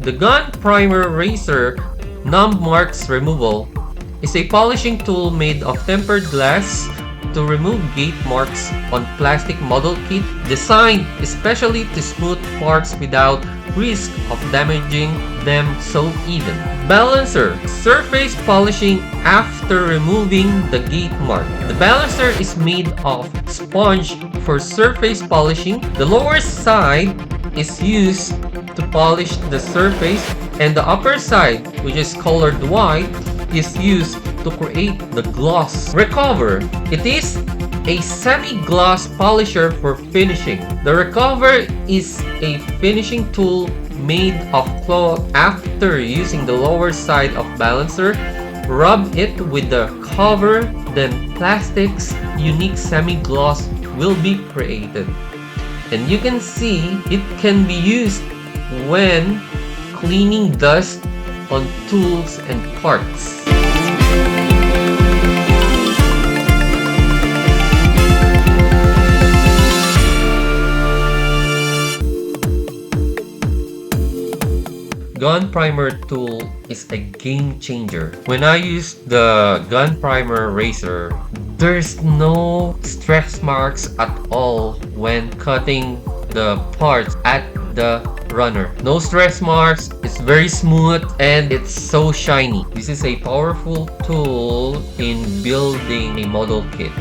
The GUNPRIMER RASER Numb Marks Removal is a polishing tool made of tempered glass to remove gate marks on plastic model kit, designed especially to smooth parts without risk of damaging them so even. Balancer surface polishing after removing the gate mark. The balancer is made of sponge for surface polishing. The lower side is used to polish the surface, and the upper side, which is colored white, is used to create the gloss. Recover. It is a semi-gloss polisher for finishing. The Recover is a finishing tool made of cloth. After using the lower side of balancer, rub it with the cover, then plastic's unique semi-gloss will be created. And you can see it can be used when cleaning dust on tools and parts. GUNPRIMER tool is a game changer. When I use the GUNPRIMER RASER, there's no stretch marks at all when cutting the parts at the runner. No stress marks, it's very smooth, and it's so shiny. This is a powerful tool in building a model kit.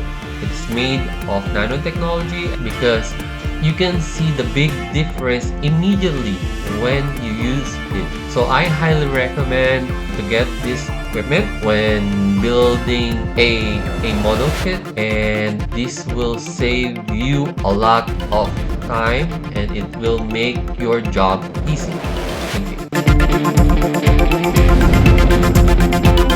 It's made of nanotechnology because you can see the big difference immediately when you use it. So I highly recommend to get this equipment when building a model kit, and this will save you a lot of time and it will make your job easy. Thank you.